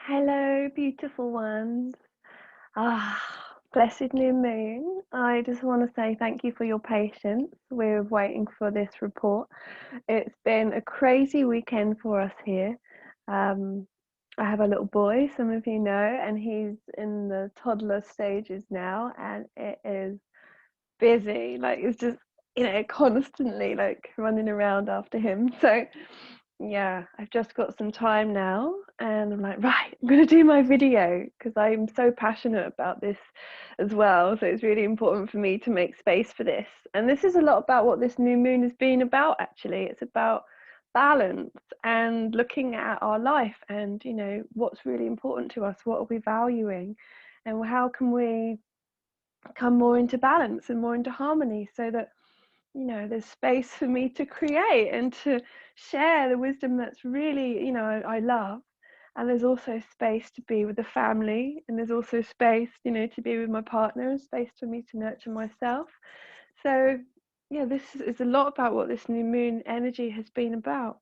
Hello, beautiful ones. Ah, blessed new moon. I just want to say thank you for your patience with waiting for this report. It's been a crazy weekend for us here. Um, I have a little boy, some of you know, and he's in the toddler stages now, and it is busy. Like it's just, constantly like running around after him. So yeah, I've just got some time now and I'm like, right, I'm going to do my video because I'm so passionate about this as well. So it's really important for me to make space for this. And this is a lot about what this new moon has been about, actually. It's about balance and looking at our life and, what's really important to us, what are we valuing, and how can we come more into balance and more into harmony so that there's space for me to create and to share the wisdom that's really, I love. And there's also space to be with the family, and there's also space, to be with my partner, and space for me to nurture myself. So, yeah, this is a lot about what this new moon energy has been about.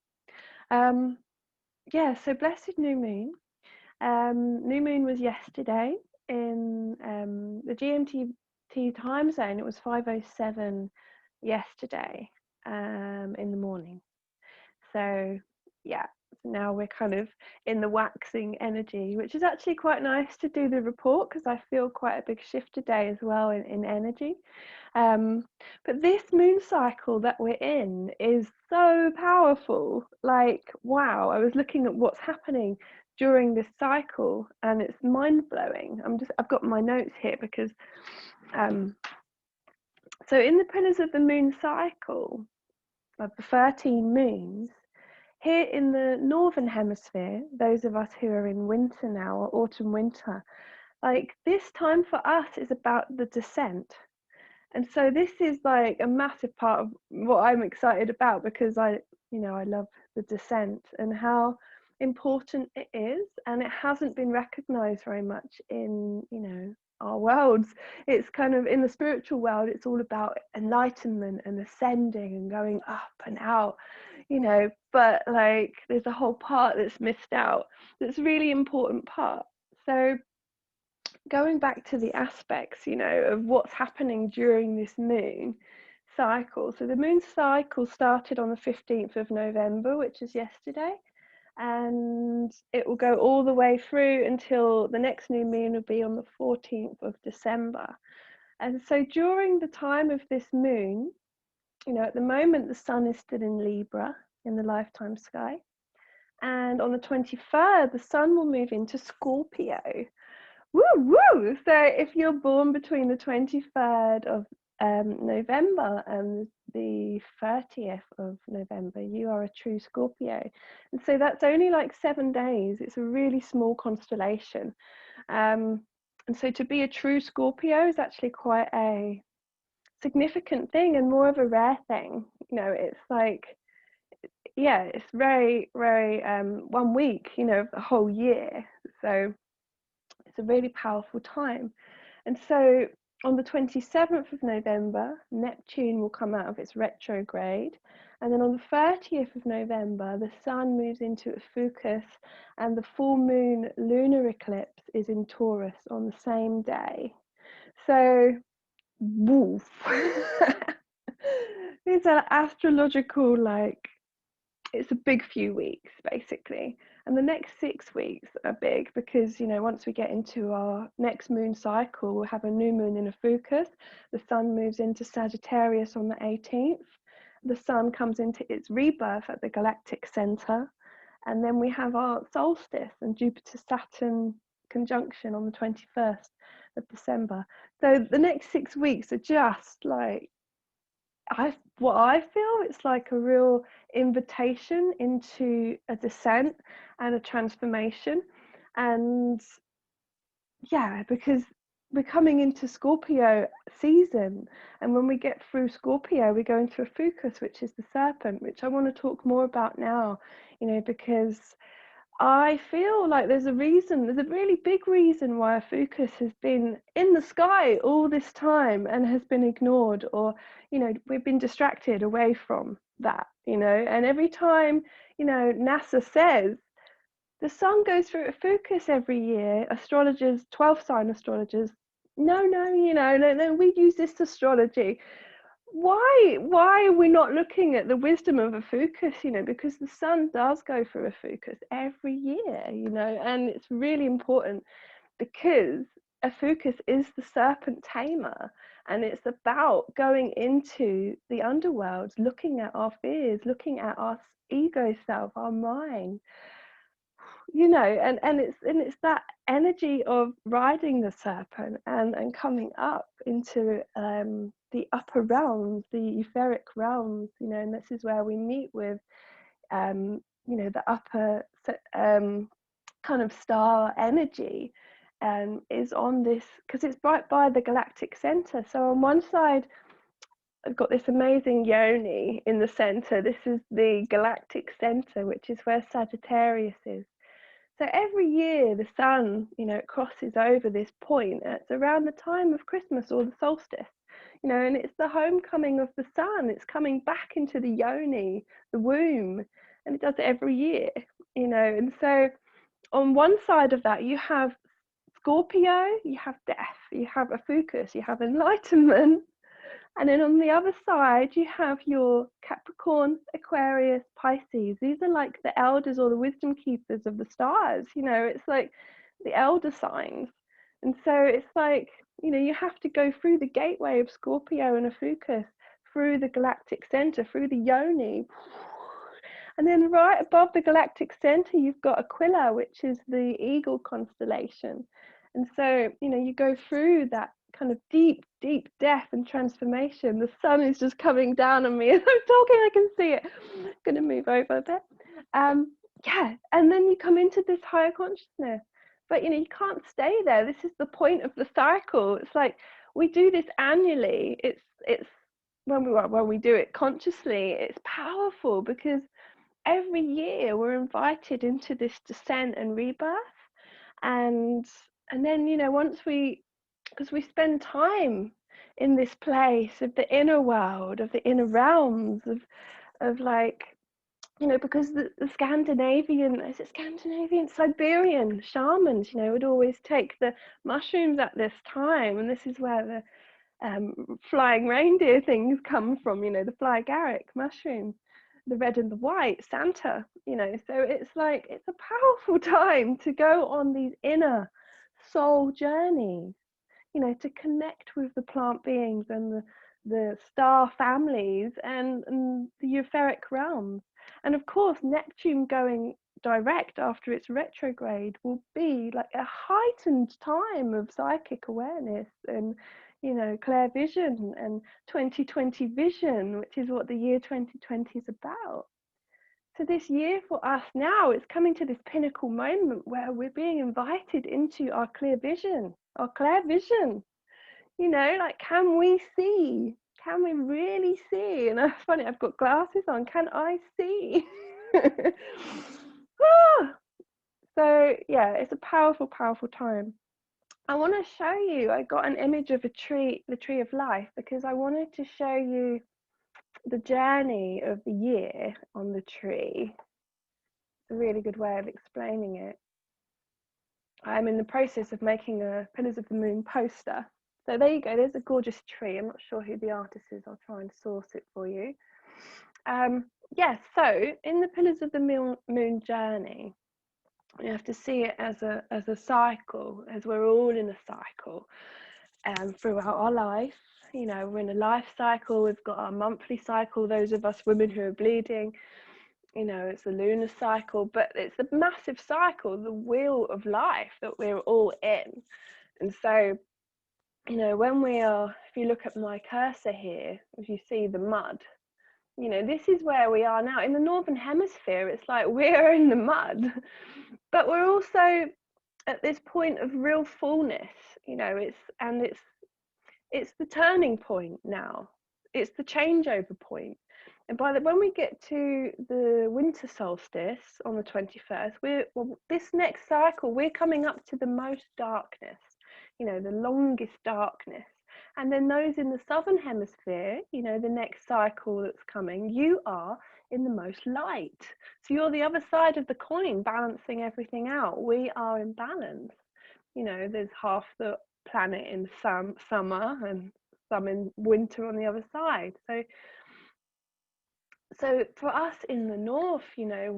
So blessed new moon. New moon was yesterday in the GMT time zone. It was 5:07 yesterday in the morning. So yeah, now we're kind of in the waxing energy, which is actually quite nice to do the report because I feel quite a big shift today as well in energy. But this moon cycle that we're in is so powerful. Like, wow, I was looking at what's happening during this cycle and it's mind-blowing. I've got my notes here because so in the pillars of the moon cycle of the 13 moons, here in the Northern Hemisphere, those of us who are in winter now, or autumn winter, like this time for us is about the descent. And so this is like a massive part of what I'm excited about because I love the descent and how important it is, and it hasn't been recognized very much in, our worlds. It's kind of in the spiritual world, it's all about enlightenment and ascending and going up and out, but like there's a whole part that's missed out that's a really important part. So going back to the aspects, of what's happening during this moon cycle. So the moon cycle started on the 15th of November, which is yesterday, and it will go all the way through until the next new moon will be on the 14th of December. And so during the time of this moon, at the moment the sun is still in Libra in the lifetime sky. And on the 23rd, the sun will move into Scorpio. Woo woo! So if you're born between the 23rd of November and the 30th of November, you are a true Scorpio. And so that's only like 7 days. It's a really small constellation. And so to be a true Scorpio is actually quite a significant thing and more of a rare thing. It's like, yeah, it's very, very 1 week, of the whole year. So it's a really powerful time. And so on the 27th of November, Neptune will come out of its retrograde. And then on the 30th of November, the sun moves into Ophiuchus and the full moon lunar eclipse is in Taurus on the same day. So, woof. These are astrological, like, it's a big few weeks basically, and the next 6 weeks are big because once we get into our next moon cycle, we'll have a new moon in Ophiuchus. The sun moves into Sagittarius on the 18th. The sun comes into its rebirth at the galactic center, and then we have our solstice and Jupiter Saturn conjunction on the 21st of December. So the next 6 weeks are just like, what I feel, it's like a real invitation into a descent and a transformation. And yeah, because we're coming into Scorpio season, and when we get through Scorpio, we're going through Ophiuchus, which is the serpent, which I want to talk more about now, because I feel like there's a really big reason why Ophiuchus has been in the sky all this time and has been ignored, or, we've been distracted away from that, and every time, NASA says, The sun goes through Ophiuchus every year. Astrologers, 12 sign astrologers, no, no, we use this astrology. Why are we not looking at the wisdom of Ophiuchus? Because the sun does go through Ophiuchus every year, and it's really important because Ophiuchus is the serpent tamer, and it's about going into the underworld, looking at our fears, looking at our ego self, our mind, and it's that energy of riding the serpent and coming up into the upper realms, the etheric realms, and this is where we meet with the upper kind of star energy, is on this, because it's right by the galactic center. So on one side I've got this amazing yoni in the center. This is the galactic center, which is where Sagittarius is. So every year the sun, it crosses over this point. It's around the time of Christmas or the solstice, and it's the homecoming of the sun. It's coming back into the yoni, the womb, and it does it every year, And so on one side of that, you have Scorpio, you have death, you have Ophiuchus, you have enlightenment. And then on the other side, you have your Capricorn, Aquarius, Pisces. These are like the elders or the wisdom keepers of the stars. It's like the elder signs. And so it's like, you have to go through the gateway of Scorpio and Ophiuchus, through the galactic center, through the yoni. And then right above the galactic center, you've got Aquila, which is the eagle constellation. And so, you go through that kind of deep death and transformation. The sun is just coming down on me as I'm talking. I can see it. I'm gonna move over a bit. And then you come into this higher consciousness, but you can't stay there. This is the point of the cycle. It's like we do this annually. It's when we do it consciously, it's powerful, because every year we're invited into this descent and rebirth, and then because we spend time in this place of the inner world, of the inner realms, of like, because the Scandinavian Siberian shamans, would always take the mushrooms at this time, and this is where the flying reindeer things come from, the fly agaric mushrooms, the red and the white, Santa, so it's like, it's a powerful time to go on these inner soul journeys, to connect with the plant beings and the star families and the etheric realms. And of course, Neptune going direct after its retrograde will be like a heightened time of psychic awareness and clear vision and 2020 vision, which is what the year 2020 is about. So this year for us now, it's coming to this pinnacle moment where we're being invited into our clear vision, our clear vision. Like, can we see? Can we really see? And it's funny, I've got glasses on. Can I see? So yeah, it's a powerful, powerful time. I want to show you, I got an image of a tree, the tree of life, because I wanted to show you the journey of the year on the tree. It's a really good way of explaining it. I'm in the process of making a Pillars of the Moon poster. So there you go, there's a gorgeous tree. I'm not sure who the artist is, I'll try and source it for you. Yes, so in the Pillars of the Moon journey, you have to see it as a cycle, as we're all in a cycle throughout our life. We're in a life cycle, we've got our monthly cycle, those of us women who are bleeding, it's the lunar cycle, but it's a massive cycle, the wheel of life that we're all in. And so, when we are, if you look at my cursor here, if you see the mud, this is where we are now. In the Northern Hemisphere, it's like we're in the mud, but we're also at this point of real fullness, it's the turning point now. It's the changeover point. And when we get to the winter solstice on the 21st, this next cycle, we're coming up to the most darkness, the longest darkness. And then those in the Southern Hemisphere, the next cycle that's coming, you are in the most light. So you're the other side of the coin, balancing everything out. We are in balance. You know, there's half the planet in summer and some in winter on the other side. So for us in the north, you know,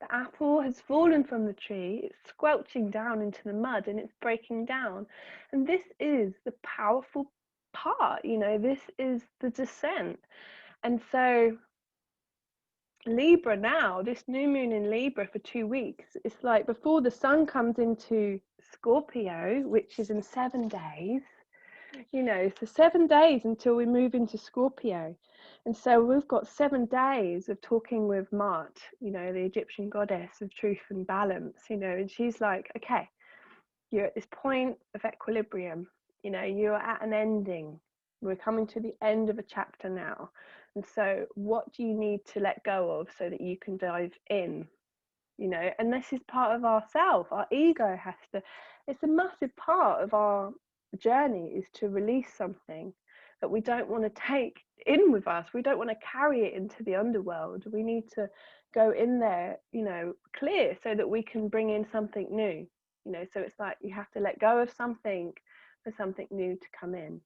the apple has fallen from the tree, it's squelching down into the mud and it's breaking down. And this is the powerful part, you know, this is the descent. And so Libra now, this new moon in Libra for 2 weeks, it's like before the sun comes into Scorpio, which is in 7 days, you know, so 7 days until we move into Scorpio. And so we've got 7 days of talking with Mart, you know, the Egyptian goddess of truth and balance, you know, and she's like, okay, you're at this point of equilibrium, you know, you're at an ending. We're coming to the end of a chapter now. And so what do you need to let go of so that you can dive in? You know, and this is part of ourself. Our ego has to, it's a massive part of our journey, is to release something that we don't want to take in with us. We don't want to carry it into the underworld. We need to go in there, you know, clear, so that we can bring in something new. You know, so it's like you have to let go of something for something new to come in.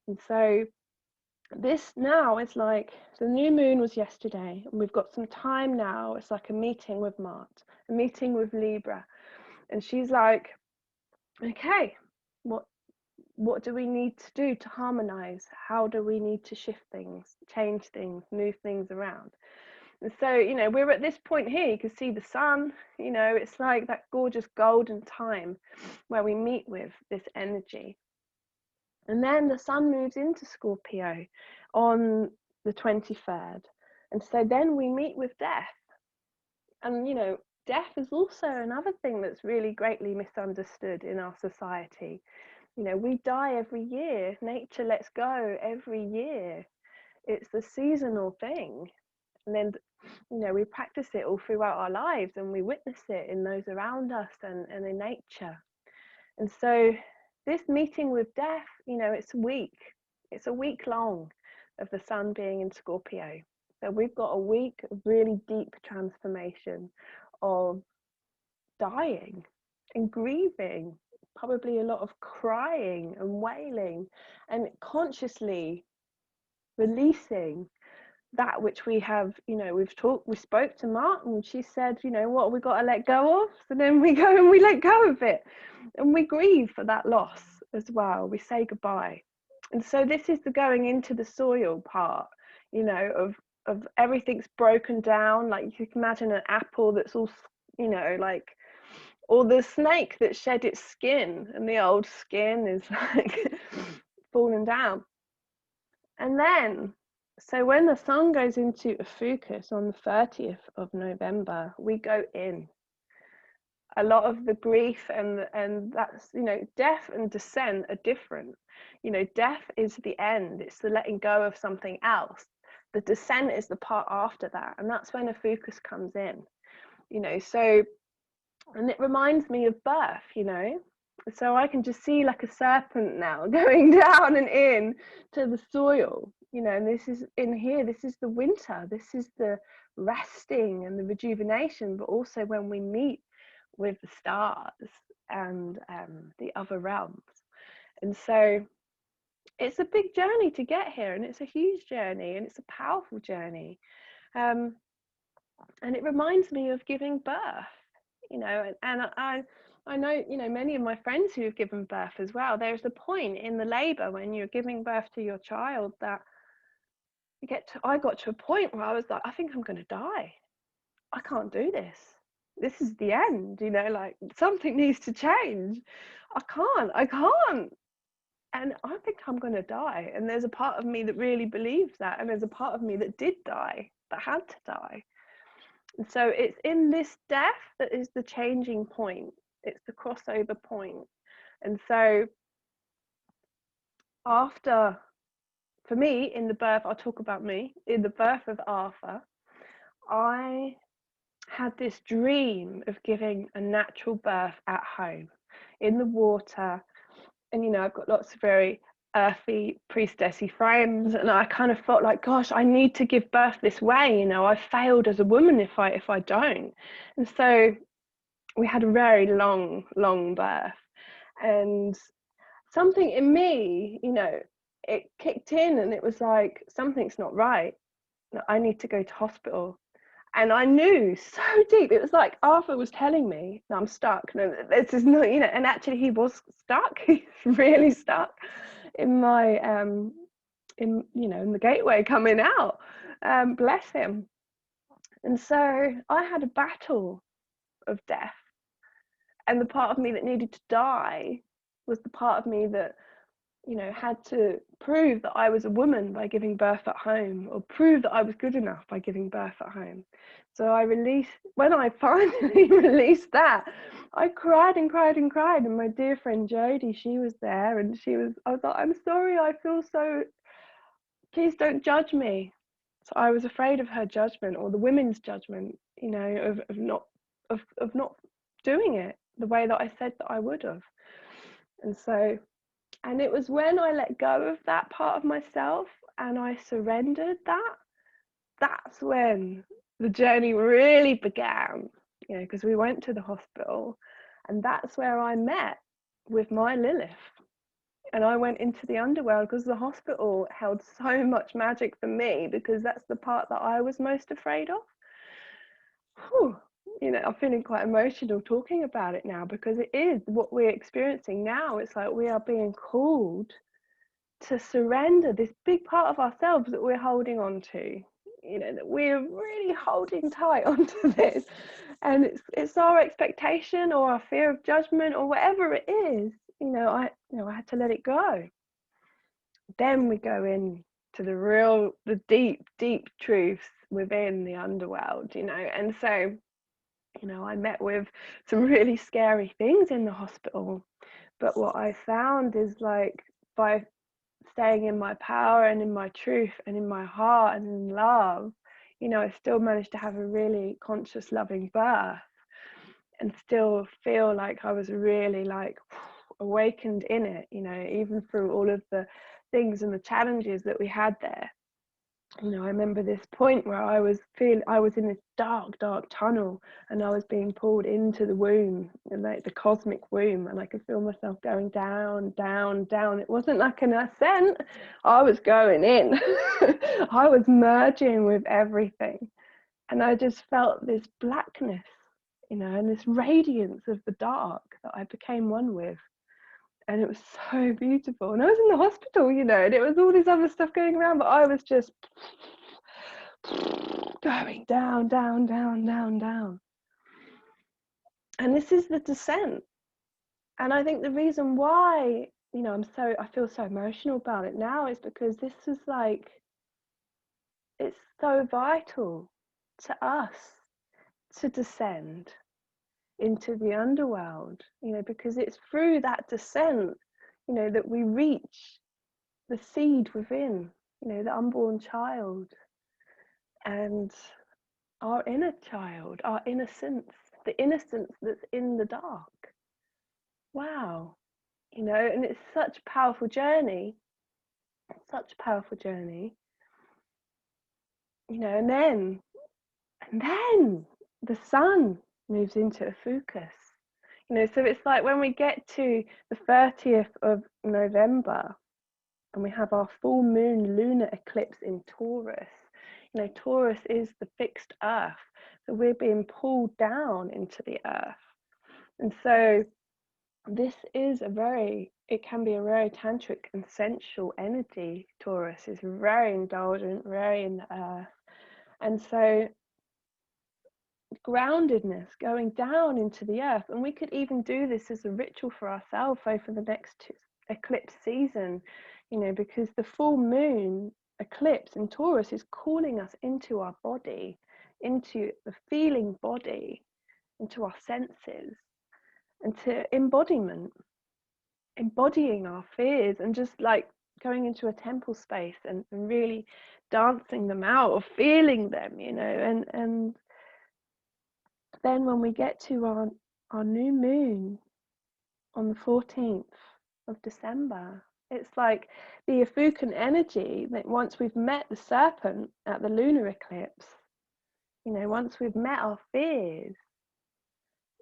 And so this now is like, the new moon was yesterday and we've got some time now. It's like a meeting with Mart, a meeting with Libra, and she's like, okay, what do we need to do to harmonize? How do we need to shift things, change things, move things around? And so, you know, we're at this point here, you can see the sun, you know, it's like that gorgeous golden time where we meet with this energy. And then the sun moves into Scorpio on the 23rd. And so then we meet with death. And, you know, death is also another thing that's really greatly misunderstood in our society. You know, we die every year. Nature lets go every year. It's the seasonal thing. And then, you know, we practice it all throughout our lives and we witness it in those around us and in nature. And so this meeting with death, you know, it's a week long of the sun being in Scorpio. So we've got a week of really deep transformation, of dying and grieving, probably a lot of crying and wailing, and consciously releasing that which we have, you know, we spoke to Martin and she said, you know, what we got to let go of. So then we go and we let go of it and we grieve for that loss as well. We say goodbye. And so this is the going into the soil part, you know, of everything's broken down. Like you can imagine an apple that's all, you know, like, or the snake that shed its skin and the old skin is like falling down. And then, so when the sun goes into Ophiuchus on the 30th of November, we go in. A lot of the grief and that's, you know, death and descent are different. You know, death is the end, it's the letting go of something else. The descent is the part after that, and that's when Ophiuchus comes in. You know, so, and it reminds me of birth, you know. So I can just see like a serpent now going down and in to the soil, you know, and this is in here, this is the winter, this is the resting and the rejuvenation, but also when we meet with the stars and the other realms. And so it's a big journey to get here, and it's a huge journey, and it's a powerful journey. And it reminds me of giving birth, you know, and I know, you know, many of my friends who have given birth as well, there's a point in the labour when you're giving birth to your child that I got to a point where I was like, I think I'm going to die. I can't do this. This is the end, you know, like something needs to change. I can't. And I think I'm going to die. And there's a part of me that really believes that. And there's a part of me that did die, that had to die. And so it's in this death that is the changing point. It's the crossover point. And so after, for me, in the birth, I'll talk about me, in the birth of Arthur, I had this dream of giving a natural birth at home, in the water. And, you know, I've got lots of very earthy, priestessy frames, and I kind of felt like, gosh, I need to give birth this way. You know, I failed as a woman if I don't. And so we had a very long birth, and something in me, you know, it kicked in, and it was like, something's not right. I need to go to hospital. And I knew so deep, it was like Arthur was telling me, no, I'm stuck. No, this is not, you know, and actually he was stuck. He's really stuck in my, in, you know, in the gateway coming out. Bless him. And so I had a battle of death. And the part of me that needed to die was the part of me that, you know, had to prove that I was a woman by giving birth at home, or prove that I was good enough by giving birth at home. So I released, when I finally released that, I cried and cried and cried. And my dear friend Jodie, she was there, and I was like, I'm sorry, I feel so, please don't judge me. So I was afraid of her judgment, or the women's judgment, you know, of not doing it the way that I said that I would have. And so, and it was when I let go of that part of myself and I surrendered that, that's when the journey really began, you know, because we went to the hospital, and that's where I met with my Lilith. And I went into the underworld because the hospital held so much magic for me, because that's the part that I was most afraid of. Whew. You know, I'm feeling quite emotional talking about it now, because it is what we're experiencing now. It's like we are being called to surrender this big part of ourselves that we're holding on to, you know, that we're really holding tight onto this, and it's our expectation or our fear of judgment or whatever it is. I had to let it go. Then we go in to the deep truths within the underworld, you know. And so, you know, I met with some really scary things in the hospital, but what I found is, like, by staying in my power and in my truth and in my heart and in love, you know, I still managed to have a really conscious, loving birth, and still feel like I was really, like, awakened in it, you know, even through all of the things and the challenges that we had there. You know, I remember this point where I was in this dark tunnel, and I was being pulled into the womb, like the cosmic womb, and I could feel myself going down. It wasn't like an ascent, I was going in. I was merging with everything, and I just felt this blackness, you know, and this radiance of the dark that I became one with. And it was so beautiful. And I was in the hospital, you know, and it was all this other stuff going around, but I was just going down. And this is the descent. And I think the reason why, you know, I feel so emotional about it now is because this is like, it's so vital to us to descend into the underworld, you know, because it's through that descent, you know, that we reach the seed within, you know, the unborn child, and our inner child, our innocence, the innocence that's in the dark. Wow. You know, and it's such a powerful journey, you know. And then the sun moves into Ophiuchus, you know. So it's like when we get to the 30th of November, and we have our full moon lunar eclipse in Taurus. You know, Taurus is the fixed earth, so we're being pulled down into the earth. And so this is it can be a very tantric and sensual energy. Taurus is very indulgent, very in the earth. And so groundedness, going down into the earth, and we could even do this as a ritual for ourselves over the next eclipse season, you know, because the full moon eclipse in Taurus is calling us into our body, into the feeling body, into our senses, and to embodying our fears, and just like going into a temple space and really dancing them out, or feeling them, you know. And then when we get to our new moon on the 14th of December, It's like the Ophiuchus energy that once we've met the serpent at the lunar eclipse, you know, once we've met our fears,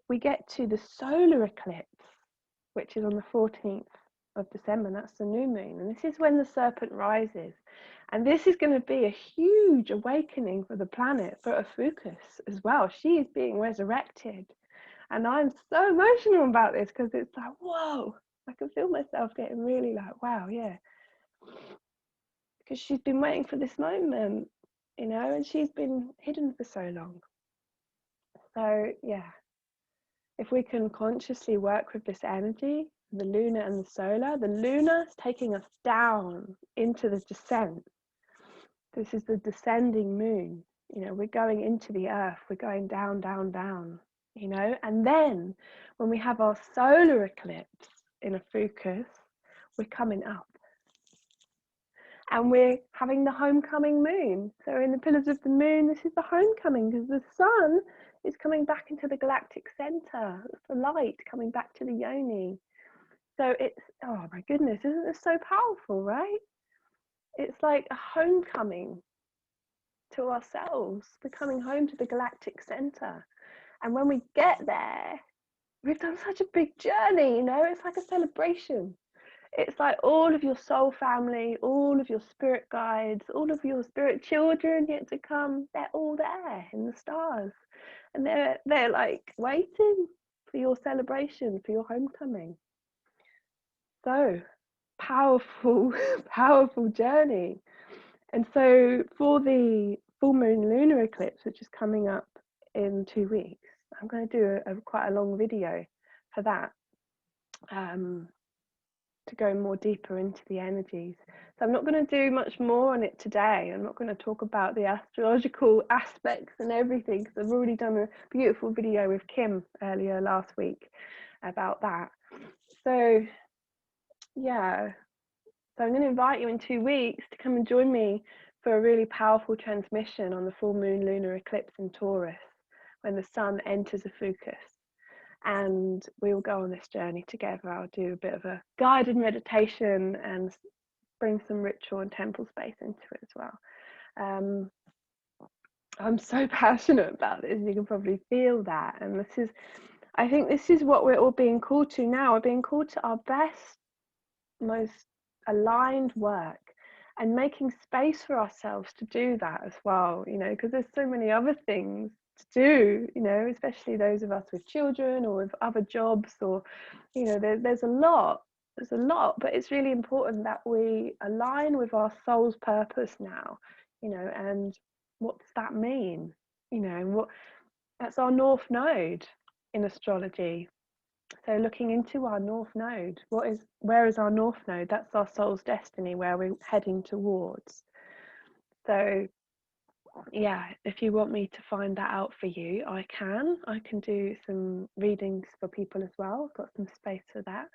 we get to the solar eclipse, which is on the 14th of December, and that's the new moon. And this is when the serpent rises. And this is going to be a huge awakening for the planet, for Ophiuchus as well. She is being resurrected. And I'm so emotional about this because it's like, whoa, I can feel myself getting really like, wow, yeah. Because she's been waiting for this moment, you know, and she's been hidden for so long. So, yeah, if we can consciously work with this energy, the lunar and the lunar is taking us down into the descent. This is the descending moon. You know, we're going into the earth, we're going down, down, down, you know, and then when we have our solar eclipse in Ophiuchus, we're coming up. And we're having the homecoming moon. So in the pillars of the moon, this is the homecoming because the sun is coming back into the galactic center. It's the light coming back to the yoni. So it's, oh my goodness, isn't this so powerful, right? It's like a homecoming to ourselves. We're coming home to the galactic center. And when we get there, we've done such a big journey, you know, it's like a celebration. It's like all of your soul family, all of your spirit guides, all of your spirit children yet to come, they're all there in the stars. And they're like waiting for your celebration, for your homecoming. So powerful, powerful journey. And so for the full moon lunar eclipse, which is coming up in 2 weeks, I'm going to do quite a long video for that. To go more deeper into the energies. So I'm not going to do much more on it today. I'm not going to talk about the astrological aspects and everything because I've already done a beautiful video with Kim earlier last week about that. So yeah, so I'm going to invite you in 2 weeks to come and join me for a really powerful transmission on the full moon lunar eclipse in Taurus when the sun enters Ophiuchus. And we will go on this journey together. I'll do a bit of a guided meditation and bring some ritual and temple space into it as well. I'm so passionate about this, you can probably feel that. And I think this is what we're all being called to now. We're being called to our best, most aligned work and making space for ourselves to do that as well, you know, because there's so many other things to do, you know, especially those of us with children or with other jobs, or, you know, there's a lot, but it's really important that we align with our soul's purpose now, you know. And what does that mean? You know, that's our north node in astrology. So looking into our north node, where is our north node? That's our soul's destiny, where we're heading towards. So yeah, if you want me to find that out for you, I can do some readings for people as well. I've got some space for that.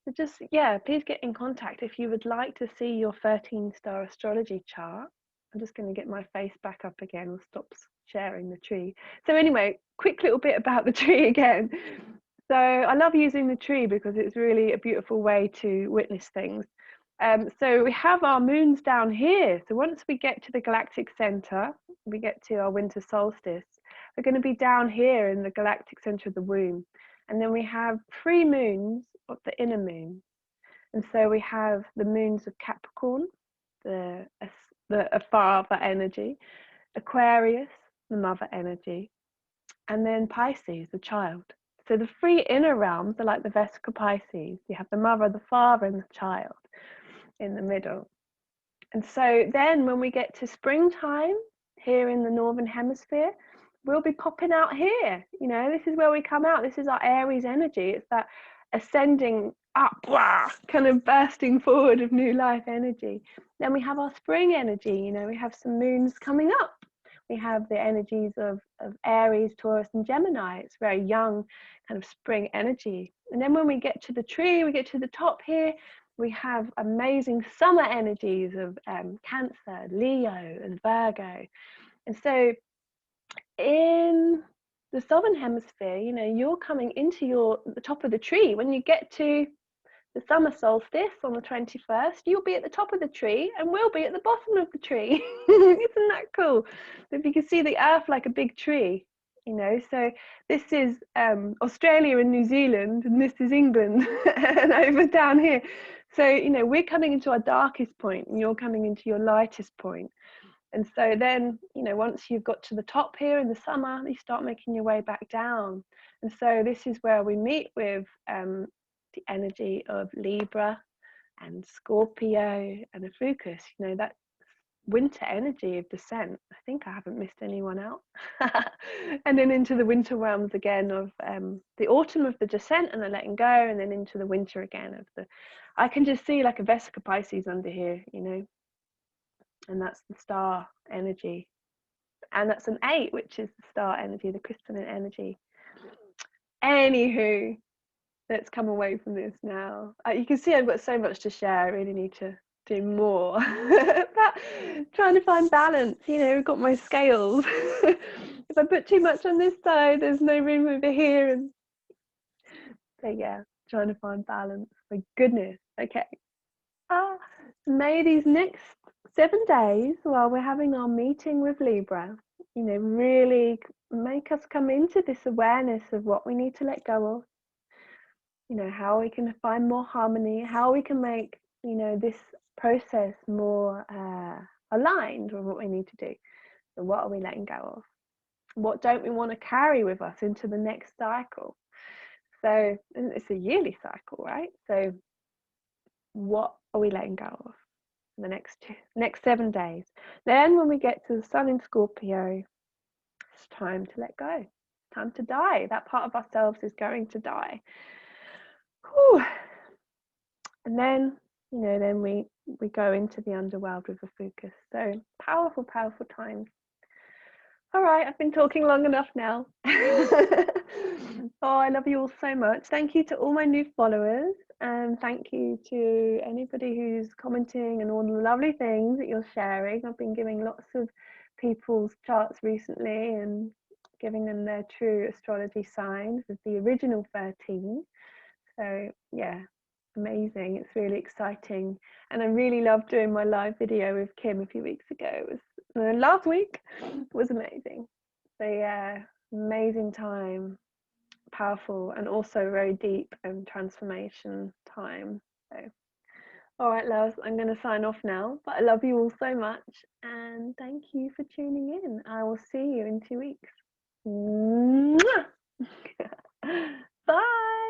So just, yeah, please get in contact if you would like to see your 13-star astrology chart. I'm just going to get my face back up again. We'll stop sharing the tree. So anyway, quick little bit about the tree again. So I love using the tree because it's really a beautiful way to witness things. So we have our moons down here. So once we get to the galactic center, we get to our winter solstice, we're going to be down here in the galactic center of the womb. And then we have 3 moons of the inner moon. And so we have the moons of Capricorn, the father energy, Aquarius, the mother energy, and then Pisces, the child. So the 3 inner realms are like the Vesica Pisces. You have the mother, the father, and the child in the middle. And so then when we get to springtime here in the Northern Hemisphere, we'll be popping out here. You know, this is where we come out. This is our Aries energy. It's that ascending up, kind of bursting forward of new life energy. Then we have our spring energy. You know, we have some moons coming up. We have the energies of Aries, Taurus, and Gemini. It's very young, kind of spring energy. And then when we get to the tree, we get to the top here, we have amazing summer energies of Cancer, Leo, and Virgo. And so in the Southern Hemisphere, you know, you're coming into the top of the tree. When you get to the summer solstice on the 21st, you'll be at the top of the tree and we'll be at the bottom of the tree. Isn't that cool? If you can see the earth like a big tree, you know, so this is Australia and New Zealand, and this is England, and over down here. So, you know, we're coming into our darkest point and you're coming into your lightest point. And so then, you know, once you've got to the top here in the summer, you start making your way back down. And so this is where we meet with the energy of Libra and Scorpio and Ophiuchus, you know, that winter energy of descent. I think I haven't missed anyone out. And then into the winter realms again of the autumn of the descent and the letting go, and then into the winter again of the, I can just see like a Vesica Pisces under here, you know, and that's the star energy, and that's an 8, which is the star energy, the crystalline energy. Anywho, let's come away from this now. You can see I've got so much to share. I really need to do more. But trying to find balance, you know, I've got my scales. If I put too much on this side, there's no room over here, and so yeah, trying to find balance. My goodness. Okay. May these next 7 days, while we're having our meeting with Libra, you know, really make us come into this awareness of what we need to let go of, you know, how we can find more harmony, how we can make, you know, this process more aligned with what we need to do. So what are we letting go of? What don't we want to carry with us into the next cycle? So it's a yearly cycle, right? So what are we letting go of in the next 7 days? Then when we get to the sun in Scorpio, it's time to let go. It's time to die. That part of ourselves is going to die. Whew. And then, you know, then we go into the underworld with Ophiuchus. So powerful, powerful times. All right, I've been talking long enough now. Oh, I love you all so much. Thank you to all my new followers, and thank you to anybody who's commenting and all the lovely things that you're sharing. I've been giving lots of people's charts recently and giving them their true astrology signs with the original 13. So yeah, amazing. It's really exciting, and I really loved doing my live video with Kim a few weeks ago. It was last week was amazing. So yeah, amazing time, powerful, and also very deep and transformation time. So all right, loves, I'm going to sign off now, but I love you all so much, and thank you for tuning in. I will see you in 2 weeks. Bye.